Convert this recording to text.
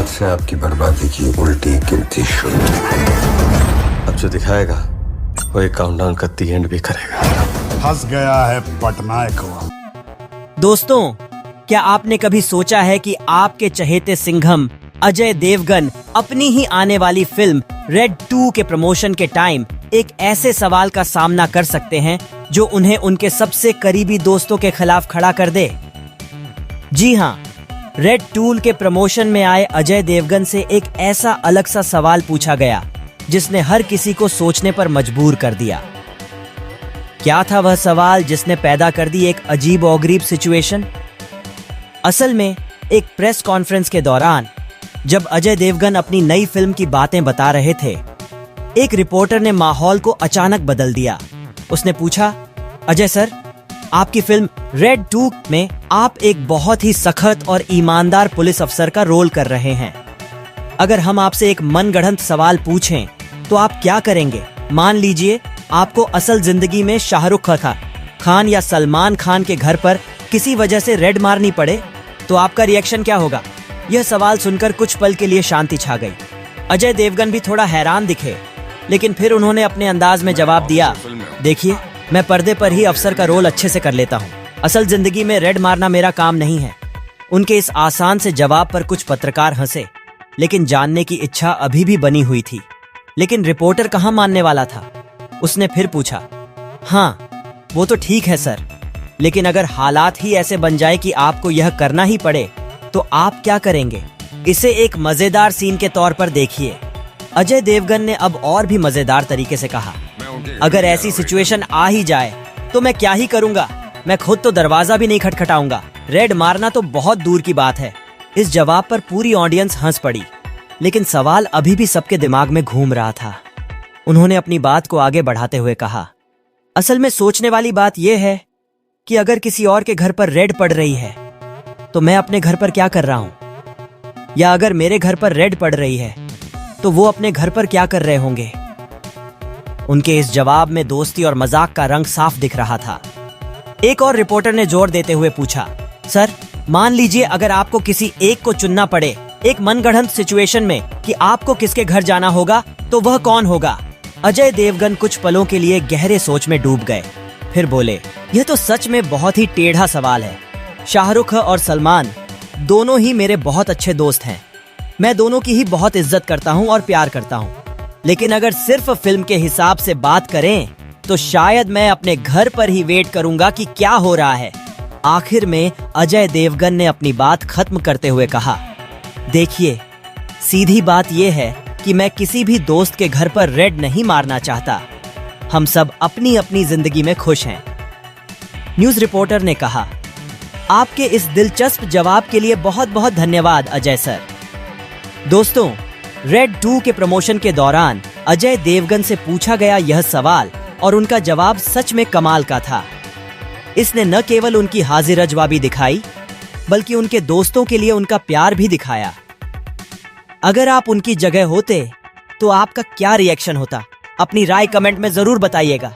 आज से आपकी बर्बादी की उल्टी गिनती शुरू। अब जो दिखाएगा वो एक काउंटडाउन का दी एंड भी करेगा। फंस गया है पटनायक हुआ। दोस्तों, क्या आपने कभी सोचा है कि आपके चहेते सिंघम अजय देवगन अपनी ही आने वाली फिल्म रेड 2 के प्रमोशन के टाइम एक ऐसे सवाल का सामना कर सकते हैं जो उन्हें उनके सबसे करीबी दोस्तों के खिलाफ खड़ा कर दे? जी हाँ, रेड 2 के प्रमोशन में आए अजय देवगन से एक ऐसा अलग सा सवाल पूछा गया जिसने हर किसी को सोचने पर मजबूर कर दिया। क्या था वह सवाल जिसने पैदा कर दी एक अजीब और गरीब सिचुएशन? असल में एक प्रेस कॉन्फ्रेंस के दौरान जब अजय देवगन अपनी नई फिल्म की बातें बता रहे थे, एक रिपोर्टर ने माहौल को अचानक बदल दिया। उसने पूछा, अजय सर, आपकी फिल्म रेड 2 में आप एक बहुत ही सख्त और ईमानदार पुलिस अफसर का रोल कर रहे हैं। अगर हम आपसे एक मनगढ़ंत सवाल पूछें तो आप क्या करेंगे? मान लीजिए आपको असल जिंदगी में शाहरुख खान या सलमान खान के घर पर किसी वजह से रेड मारनी पड़े, तो आपका रिएक्शन क्या होगा? यह सवाल सुनकर कुछ पल के लिए शांति छा गई। अजय देवगन भी थोड़ा हैरान दिखे, लेकिन फिर उन्होंने अपने अंदाज में जवाब दिया, देखिए, मैं पर्दे पर ही अफसर का रोल अच्छे से कर लेता हूँ। असल जिंदगी में रेड मारना मेरा काम नहीं है। उनके इस आसान से जवाब पर कुछ पत्रकार हंसे, लेकिन जानने की इच्छा अभी भी बनी हुई थी। लेकिन रिपोर्टर कहाँ मानने वाला था। उसने फिर पूछा, हाँ, वो तो ठीक है सर, लेकिन अगर हालात ही ऐसे बन जाए कि आपको यह करना ही पड़े, तो आप क्या करेंगे? इसे एक मजेदार सीन के तौर पर देखिए। अजय देवगन ने अब और भी मजेदार तरीके से कहा, अगर ऐसी सिचुएशन आ ही जाए तो मैं क्या ही करूंगा? मैं खुद तो दरवाजा भी नहीं खटखटाऊंगा। रेड मारना तो बहुत दूर की बात है। इस जवाब पर पूरी ऑडियंस हंस पड़ी, लेकिन सवाल अभी भी सबके दिमाग में घूम रहा था। उन्होंने अपनी बात को आगे बढ़ाते हुए कहा, असल में सोचने वाली बात यह है कि अगर किसी और के घर पर रेड पड़ रही है तो मैं अपने घर पर क्या कर रहा हूं, या अगर मेरे घर पर रेड पड़ रही है तो वो अपने घर पर क्या कर रहे होंगे। उनके इस जवाब में दोस्ती और मजाक का रंग साफ दिख रहा था। एक और रिपोर्टर ने जोर देते हुए पूछा, सर, मान लीजिए अगर आपको किसी एक को चुनना पड़े एक मनगढ़ंत सिचुएशन में कि आपको किसके घर जाना होगा, तो वह कौन होगा? अजय देवगन कुछ पलों के लिए गहरे सोच में डूब गए, फिर बोले, यह तो सच में बहुत ही टेढ़ा सवाल है। शाहरुख और सलमान दोनों ही मेरे बहुत अच्छे दोस्त हैं। मैं दोनों की ही बहुत इज्जत करता हूं और प्यार करता हूं, लेकिन अगर सिर्फ फिल्म के हिसाब से बात करें तो शायद मैं अपने घर पर ही वेट करूंगा कि क्या हो रहा है। आखिर में अजय देवगन ने अपनी बात खत्म करते हुए कहा, देखिए, सीधी बात यह है कि मैं किसी भी दोस्त के घर पर रेड नहीं मारना चाहता। हम सब अपनी अपनी जिंदगी में खुश हैं। न्यूज रिपोर्टर ने कहा, आपके इस दिलचस्प जवाब के लिए बहुत बहुत धन्यवाद अजय सर। दोस्तों, रेड 2 के प्रमोशन के दौरान अजय देवगन से पूछा गया यह सवाल और उनका जवाब सच में कमाल का था। इसने न केवल उनकी हाजिर जवाबी दिखाई, बल्कि उनके दोस्तों के लिए उनका प्यार भी दिखाया। अगर आप उनकी जगह होते तो आपका क्या रिएक्शन होता? अपनी राय कमेंट में जरूर बताइएगा।